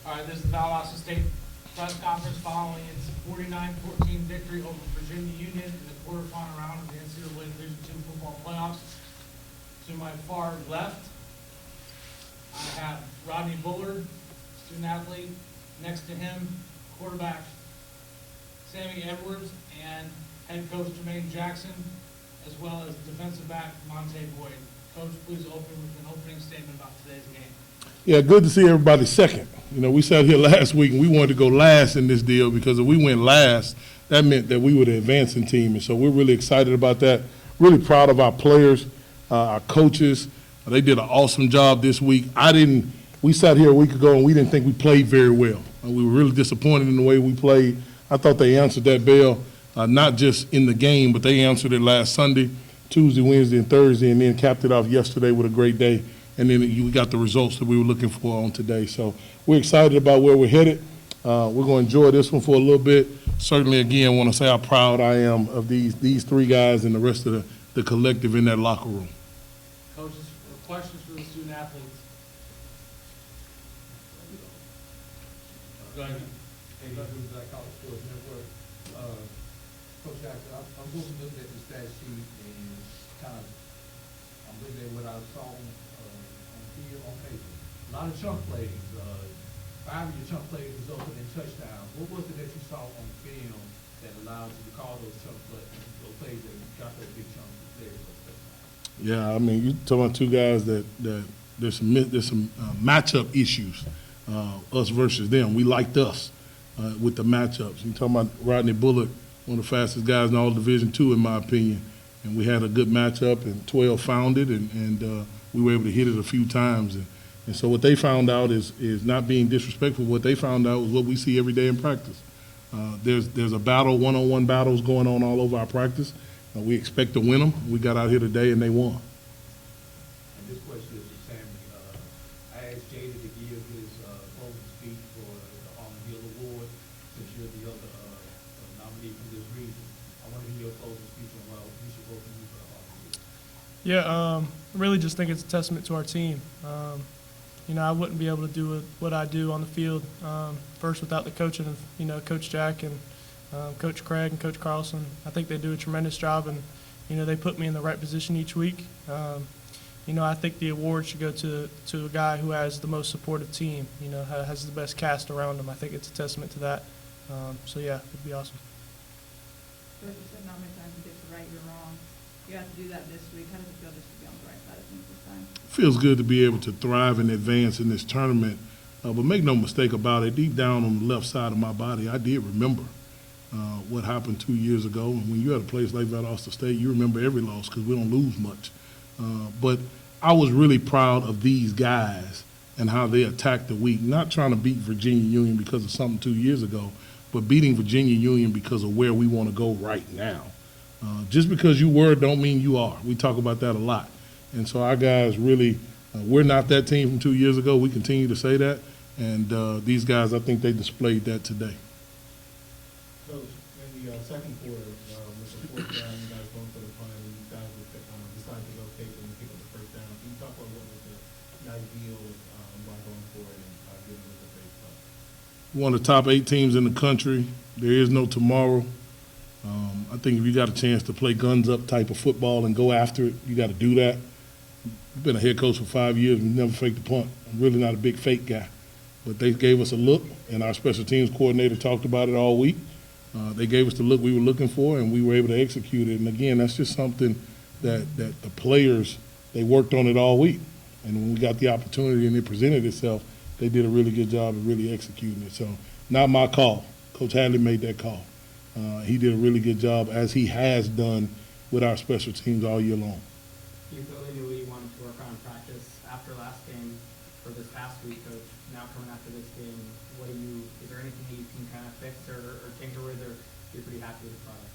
All right, this is the Valdosta State press conference following its 49-14 victory over Virginia Union in the quarterfinal round of the NCAA Division II football playoffs. To my far left, I have Rodney Bullard, student athlete. Next to him, quarterback Sammy Edwards and head coach Jermaine Jackson, as well as defensive back Monte Boyd. Coach, please open with an opening statement about today's game. Yeah, good to see everybody second. You know, we sat here last week and we wanted to go last in this deal because if we went last, that meant that we were the advancing team. And so we're really excited about that. Really proud of our players, our coaches. They did an awesome job this week. We sat here a week ago and we didn't think we played very well. We were really disappointed in the way we played. I thought they answered that bell, not just in the game, but they answered it last Sunday, Tuesday, Wednesday, and Thursday, and then capped it off yesterday with a great day. And then we got the results that we were looking for on today. So we're excited about where we're headed. We're going to enjoy this one for a little bit. Certainly, again, want to say how proud I am of these three guys and the rest of the collective in that locker room. Coaches, questions for the student athletes? Go ahead. Hey, Black College Sports Network. Coach Jackson, I'm looking at the stat sheet and I'm looking at what I saw on field on paper. A lot of chunk plays. 5 of your chunk plays resulted in touchdowns. What was it that you saw on film that allowed you to call those chunk plays, those plays that got those big chunks of players those touchdowns? Yeah, I mean, you're talking about two guys that there's some matchup issues, us versus them. We liked us with the matchups. You're talking about Rodney Bullard, one of the fastest guys in all Division II, in my opinion. And we had a good matchup, and 12 found it, and we were able to hit it a few times. And so what they found out is not being disrespectful. What they found out was what we see every day in practice. There's a battle, one-on-one battles going on all over our practice. We expect to win them. We got out here today, and they won. And this question is for Sammy. I asked Jada to give his closing speech for the Harmon Hill Award, since you're the other nominee for this reason. I want to hear your closing speech on why we should vote for you for the Harmon Hill. Yeah, I really just think it's a testament to our team. You know, I wouldn't be able to do what I do on the field, first without the coaching of, you know, Coach Jack and Coach Craig and Coach Carlson. I think they do a tremendous job, and, you know, they put me in the right position each week. You know, I think the award should go to a guy who has the most supportive team, you know, has the best cast around him. I think it's a testament to that. So, yeah, it'd be awesome. Coach, you said not many times you get to right, you're wrong. You have to do that this week. How does it feel just to be on the right side of things this time? Feels good to be able to thrive and advance in this tournament. But make no mistake about it, deep down on the left side of my body, I did remember what happened 2 years ago. And when you're at a place like Valdosta State, you remember every loss because we don't lose much. But I was really proud of these guys and how they attacked the week, not trying to beat Virginia Union because of something 2 years ago, but beating Virginia Union because of where we want to go right now. Just because you were don't mean you are. We talk about that a lot. And so our guys really, we're not that team from 2 years ago. We continue to say that. And these guys, I think they displayed that today. Coach, in the second quarter, with the fourth down, you guys going for the punt, and you guys decided to go take it and pick up the first down. Can you talk about what was the ideal by going for it and giving it a big punt? One of the top 8 teams in the country. There is no tomorrow. I think if you got a chance to play guns up type of football and go after it, you got to do that. I've been a head coach for 5 years. We never faked a punt. I'm really not a big fake guy. But they gave us a look, and our special teams coordinator talked about it all week. They gave us the look we were looking for, and we were able to execute it. And, again, that's just something that the players, they worked on it all week. And when we got the opportunity and it presented itself, they did a really good job of really executing it. So not my call. Coach Hadley made that call. He did a really good job, as he has done with our special teams all year long. You clearly knew what you wanted to work on in practice after last game for this past week, Coach. Now coming after this game, is there anything that you can kind of fix or tinker with, or you're pretty happy with the product?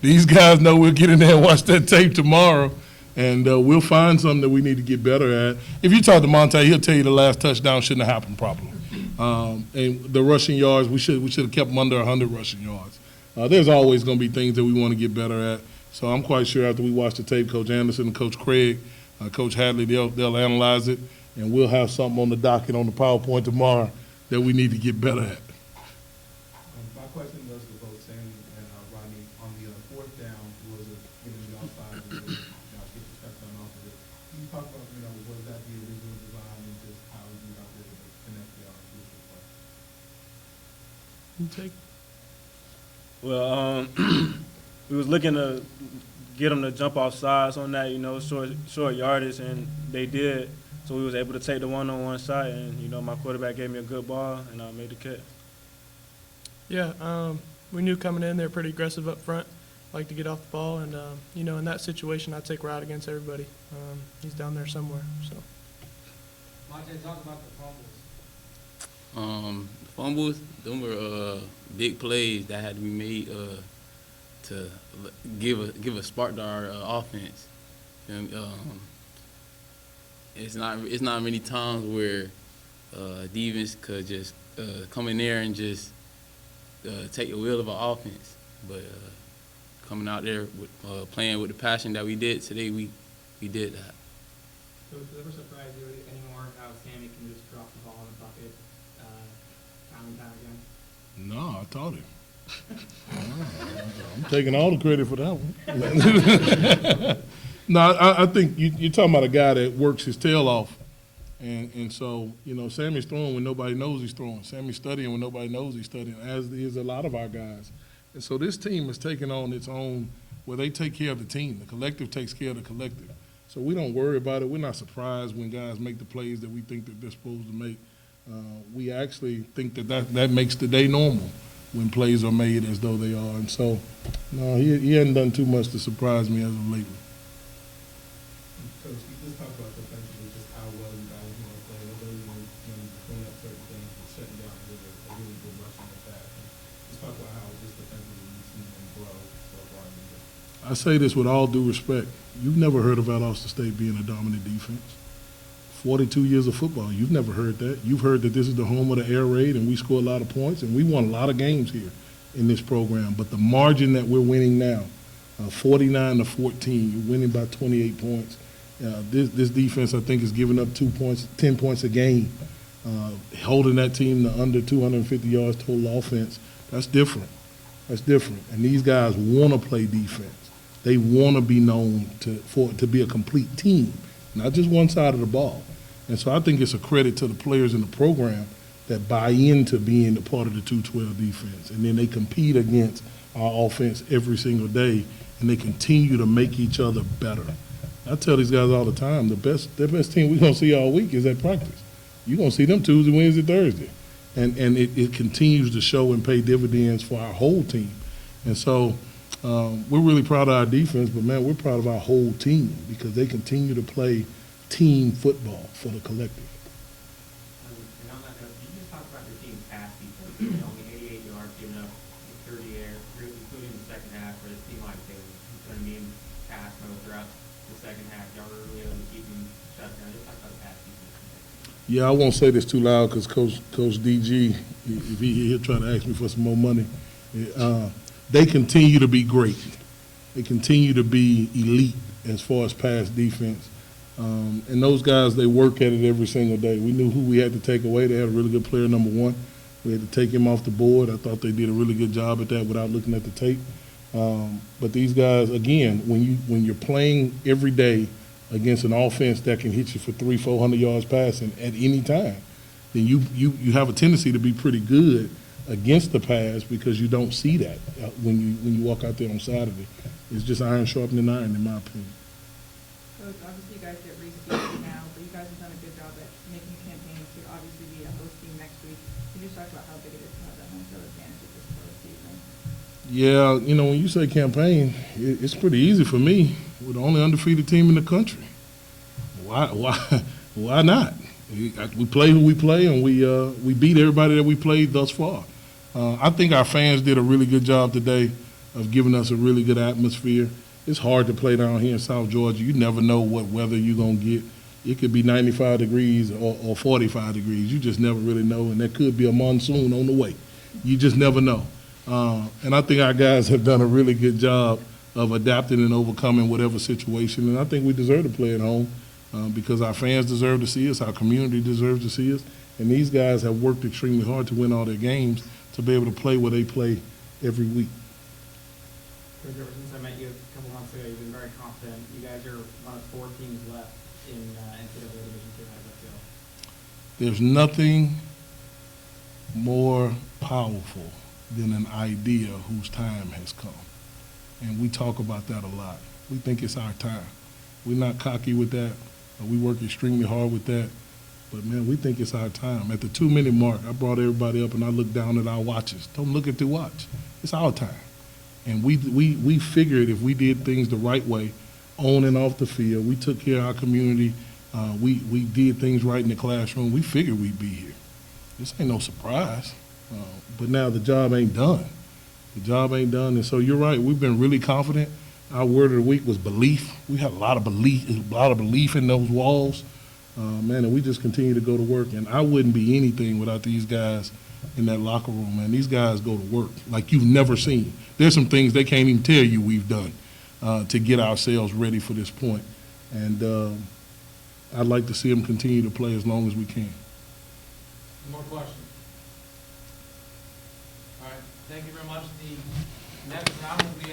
These guys know we'll get in there and watch that tape tomorrow, and we'll find something that we need to get better at. If you talk to Monte, he'll tell you the last touchdown shouldn't have happened properly. And the rushing yards, we should have kept them under 100 rushing yards. There's always going to be things that we want to get better at. So I'm quite sure after we watch the tape, Coach Anderson and Coach Craig, Coach Hadley, they'll analyze it, and we'll have something on the docket on the PowerPoint tomorrow that we need to get better at. My question goes to both Sammy and Rodney. On the fourth down, was it giving the outside to get your step down off of it? Can you talk about, was that the original design and just how you got rid of it, connect the crucial play? You take Well, we was looking to get them to jump off sides on that, short yardage, and they did. So we was able to take the one-on-one shot, and, my quarterback gave me a good ball, and I made the catch. Yeah, we knew coming in, they were pretty aggressive up front, like to get off the ball, and, in that situation, I take Rod against everybody. He's down there somewhere, so. Monte, talk about the fumbles. Fumbles, them were big plays that had to be made to give a spark to our offense. And, it's not many times where defense could just come in there and just take the wheel of our offense, but coming out there with playing with the passion that we did today, we did that. So does it ever surprise you anymore how Sammy can just drop the ball in the bucket time and time again? No, I taught him. I'm taking all the credit for that one. No, I think you're talking about a guy that works his tail off. And so, Sammy's throwing when nobody knows he's throwing. Sammy's studying when nobody knows he's studying, as is a lot of our guys. And so this team is taking on its own, where they take care of the team. The collective takes care of the collective. So we don't worry about it. We're not surprised when guys make the plays that we think that they're supposed to make. We actually think that makes the day normal when plays are made as though they are. And so, no, he hadn't done too much to surprise me as of lately. Coach, you just talked about defensively, just how well you guys play. Although you're cleaning up certain things, but shutting down with a really good rushing attack. Just talk about how just defensively you've seen them grow so far in the year. I say this with all due respect. You've never heard of Valdosta State being a dominant defense. 42 years of football, you've never heard that. You've heard that this is the home of the air raid and we score a lot of points, and we won a lot of games here in this program. But the margin that we're winning now, 49-14, you're winning by 28 points. This defense, I think, is giving up 10 points a game, holding that team to under 250 yards total offense. That's different. That's different. And these guys want to play defense. They want to be known to be a complete team, not just one side of the ball. And so I think it's a credit to the players in the program that buy into being a part of the 212 defense. And then they compete against our offense every single day, and they continue to make each other better. I tell these guys all the time, the best team we're going to see all week is at practice. You're going to see them Tuesday, Wednesday, Thursday. And it continues to show and pay dividends for our whole team. And so we're really proud of our defense, but, man, we're proud of our whole team because they continue to play team football for the collective. And on that note, can you just talk about your team's pass defense? Only 88 yards given up in 30 air, including the second half, where it seemed like they were going to be in pass mode throughout the second half. Y'all were really able to keep them shut down. Just talk about the pass defense. Yeah, I won't say this too loud because Coach DG, if he'll try to ask me for some more money. They continue to be great. They continue to be elite as far as pass defense. And those guys, they work at it every single day. We knew who we had to take away. They had a really good player, number one. We had to take him off the board. I thought they did a really good job at that without looking at the tape. But these guys, again, when you're playing every day against an offense that can hit you for 300-400 yards passing at any time, then you have a tendency to be pretty good against the pass because you don't see that when you walk out there on Saturday. It's just iron sharpening iron, in my opinion. Coach, obviously you guys get reseeded now, but you guys have done a good job at making a campaign to obviously be a host team next week. Can you just talk about how big it is to have that home field advantage at this part of the season? Yeah, when you say campaign, it's pretty easy for me. We're the only undefeated team in the country. Why not? We play who we play, and we beat everybody that we played thus far. I think our fans did a really good job today of giving us a really good atmosphere. It's hard to play down here in South Georgia. You never know what weather you're going to get. It could be 95 degrees or 45 degrees. You just never really know, and there could be a monsoon on the way. You just never know. And I think our guys have done a really good job of adapting and overcoming whatever situation, and I think we deserve to play at home. because our fans deserve to see us, our community deserves to see us, and these guys have worked extremely hard to win all their games to be able to play where they play every week. Coach, ever since I met you a couple months ago, you've been very confident. You guys are one of 4 teams left in NCAA Division II. How does that feel? There's nothing more powerful than an idea whose time has come. And we talk about that a lot. We think it's our time. We're not cocky with that. We work extremely hard with that. But, man, we think it's our time. At the 2-minute mark, I brought everybody up and I looked down at our watches. Don't look at the watch. It's our time. And we figured if we did things the right way, on and off the field, we took care of our community, we did things right in the classroom, we figured we'd be here. This ain't no surprise. But now the job ain't done. The job ain't done. And so you're right, we've been really confident. Our word of the week was belief. We had a lot of belief in those walls. Man, and we just continue to go to work. And I wouldn't be anything without these guys in that locker room, man. These guys go to work like you've never seen. There's some things they can't even tell you we've done to get ourselves ready for this point. And I'd like to see them continue to play as long as we can. More questions? All right, thank you very much. The next round will be